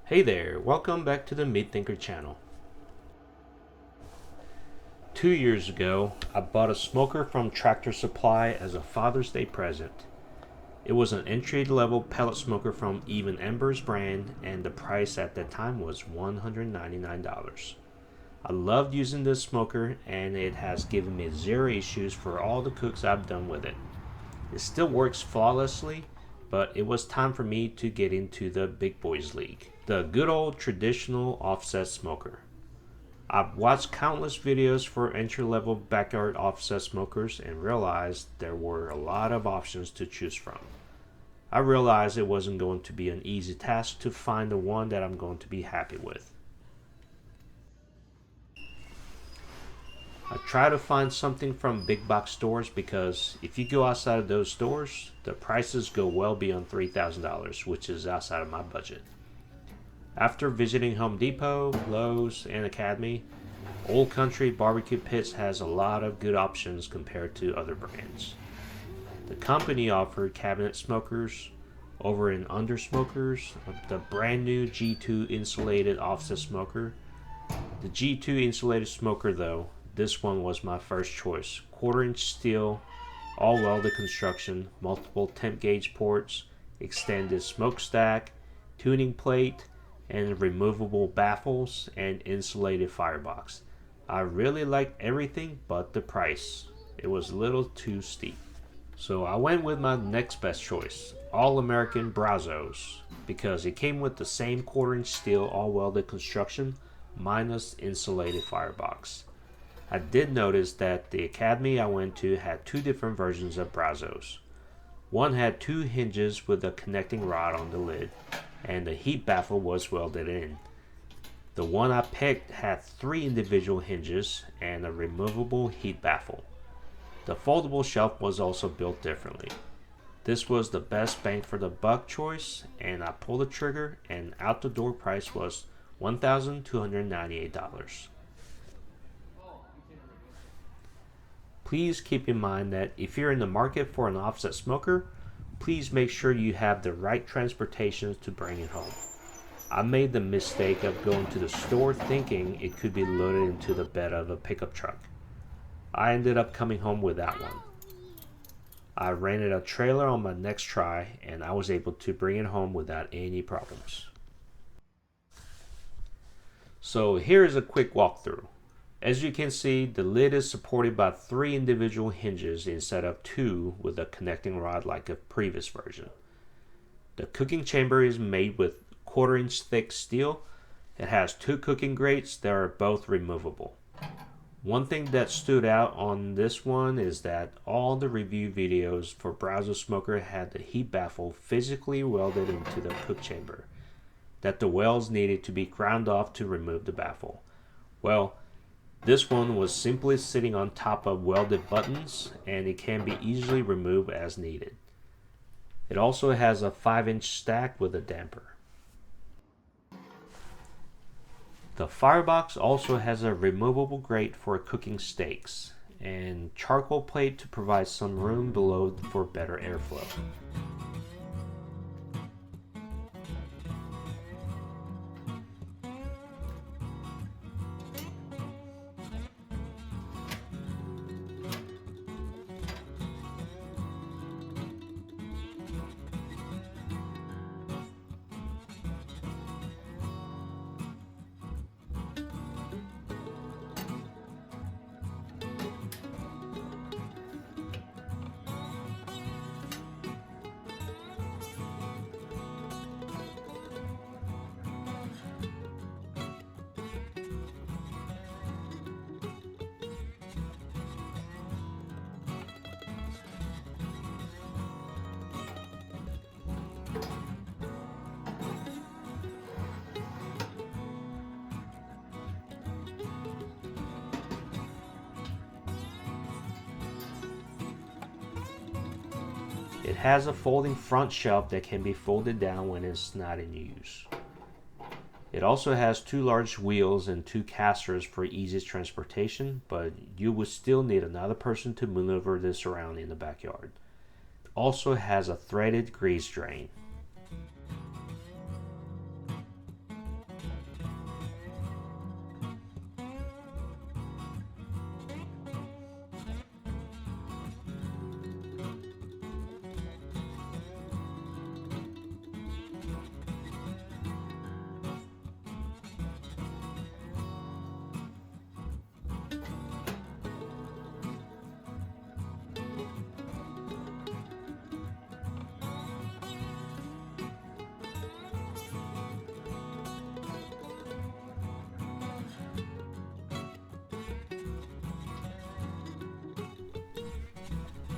Hey there, welcome back to the Meat Thinker channel. 2 years ago, I bought a smoker from Tractor Supply as a Father's Day present. It was an entry-level pellet smoker from Even Embers brand, and the price at that time was $199. I loved using this smoker, and it has given me zero issues for all the cooks I've done with it. It still works flawlessly, but it was time for me to get into the big boys league. The good old traditional offset smoker. I've watched countless videos for entry-level backyard offset smokers and realized there were a lot of options to choose from. I realized it wasn't going to be an easy task to find the one that I'm going to be happy with. I try to find something from big box stores because if you go outside of those stores, the prices go well beyond $3,000, which is outside of my budget. After visiting Home Depot, Lowe's, and Academy, Old Country BBQ Pits has a lot of good options compared to other brands. The company offered cabinet smokers, over and under smokers, the brand new G2 insulated offset smoker. The G2 insulated smoker though, this one was my first choice. 1/4-inch steel, all welded construction, multiple temp gauge ports, extended smokestack, tuning plate, and removable baffles and insulated firebox. I really liked everything but the price. It was a little too steep. So I went with my next best choice, All-American Brazos, because it came with the same 1/4-inch steel all welded construction minus insulated firebox. I did notice that the Academy I went to had two different versions of Brazos. One had two hinges with a connecting rod on the lid, and the heat baffle was welded in. The one I picked had 3 individual hinges and a removable heat baffle. The foldable shelf was also built differently. This was the best bang for the buck choice, and I pulled the trigger, and out the door price was $1,298. Please keep in mind that if you're in the market for an offset smoker, please make sure you have the right transportation to bring it home. I made the mistake of going to the store thinking it could be loaded into the bed of a pickup truck. I ended up coming home without one. I rented a trailer on my next try, and I was able to bring it home without any problems. So here's a quick walkthrough. As you can see, the lid is supported by 3 individual hinges instead of 2 with a connecting rod like a previous version. The cooking chamber is made with 1/4-inch thick steel. It has 2 cooking grates that are both removable. One thing that stood out on this one is that all the review videos for Brazos smoker had the heat baffle physically welded into the cook chamber, that the welds needed to be ground off to remove the baffle. Well, this one was simply sitting on top of welded buttons, and it can be easily removed as needed. It also has a 5-inch stack with a damper. The firebox also has a removable grate for cooking steaks, and charcoal plate to provide some room below for better airflow. It has a folding front shelf that can be folded down when it's not in use. It also has 2 large wheels and 2 casters for easy transportation, but you would still need another person to maneuver this around in the backyard. It also has a threaded grease drain.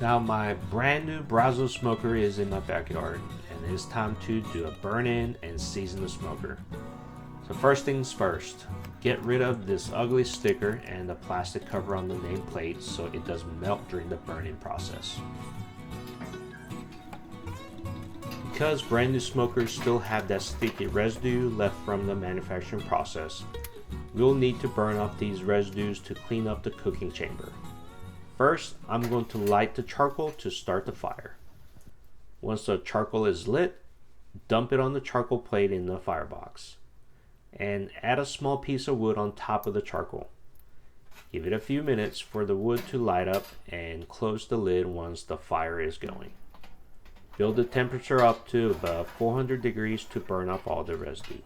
Now my brand new Brazos smoker is in my backyard, and it's time to do a burn in and season the smoker. So first things first, get rid of this ugly sticker and the plastic cover on the nameplate so it doesn't melt during the burning process. Because brand new smokers still have that sticky residue left from the manufacturing process, we'll need to burn off these residues to clean up the cooking chamber. First, I'm going to light the charcoal to start the fire. Once the charcoal is lit, dump it on the charcoal plate in the firebox, and add a small piece of wood on top of the charcoal. Give it a few minutes for the wood to light up and close the lid once the fire is going. Build the temperature up to about 400 degrees to burn off all the residue.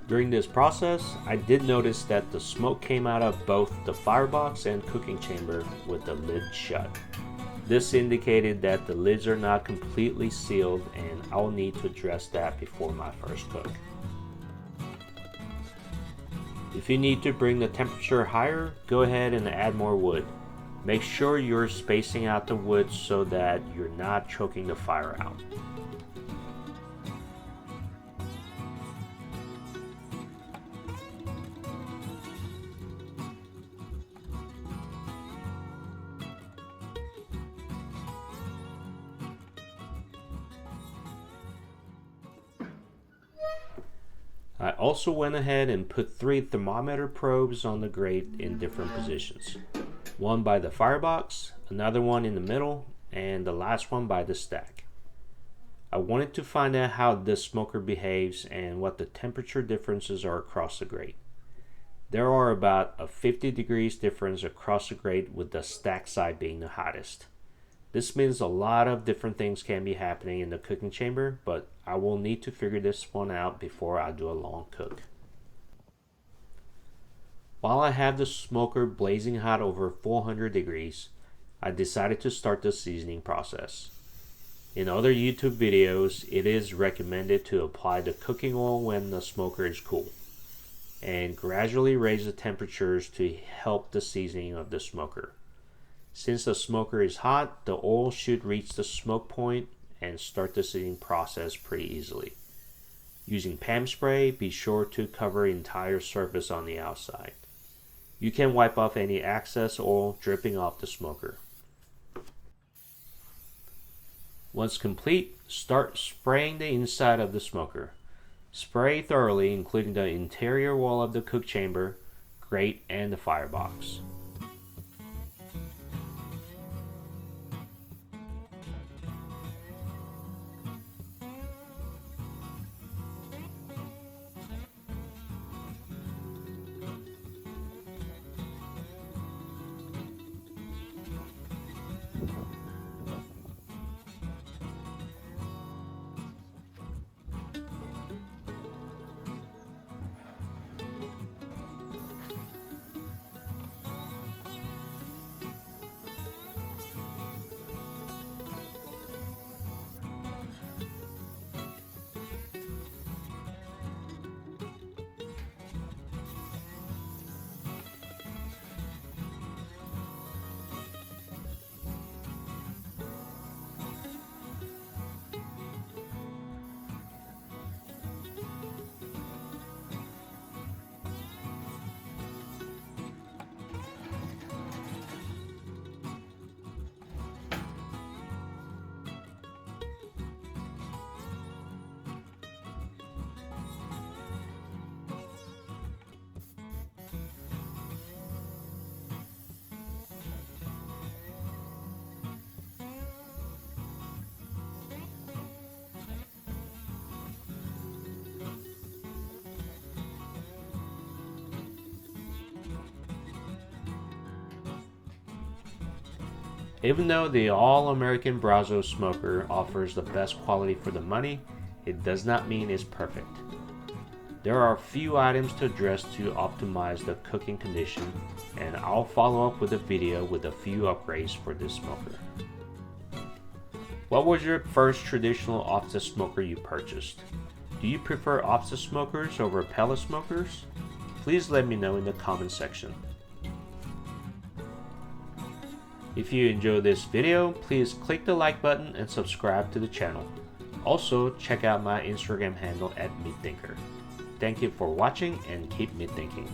During this process, I did notice that the smoke came out of both the firebox and cooking chamber with the lid shut. This indicated that the lids are not completely sealed, and I'll need to address that before my first cook. If you need to bring the temperature higher, go ahead and add more wood. Make sure you're spacing out the wood so that you're not choking the fire out. I also went ahead and put 3 thermometer probes on the grate in different positions. One by the firebox, another one in the middle, and the last one by the stack. I wanted to find out how this smoker behaves and what the temperature differences are across the grate. There are about a 50 degrees difference across the grate, with the stack side being the hottest. This means a lot of different things can be happening in the cooking chamber, but I will need to figure this one out before I do a long cook. While I have the smoker blazing hot over 400 degrees, I decided to start the seasoning process. In other YouTube videos, it is recommended to apply the cooking oil when the smoker is cool, and gradually raise the temperatures to help the seasoning of the smoker. Since the smoker is hot, the oil should reach the smoke point and start the seasoning process pretty easily. Using Pam spray, be sure to cover the entire surface on the outside. You can wipe off any excess oil dripping off the smoker. Once complete, start spraying the inside of the smoker. Spray thoroughly, including the interior wall of the cook chamber, grate, and the firebox. Even though the all-American Brazos smoker offers the best quality for the money, it does not mean it's perfect. There are a few items to address to optimize the cooking condition, and I'll follow up with a video with a few upgrades for this smoker. What was your first traditional offset smoker you purchased? Do you prefer offset smokers over pellet smokers? Please let me know in the comment section. If you enjoyed this video, please click the like button and subscribe to the channel. Also, check out my Instagram handle @meatthinker. Thank you for watching and keep meat thinking.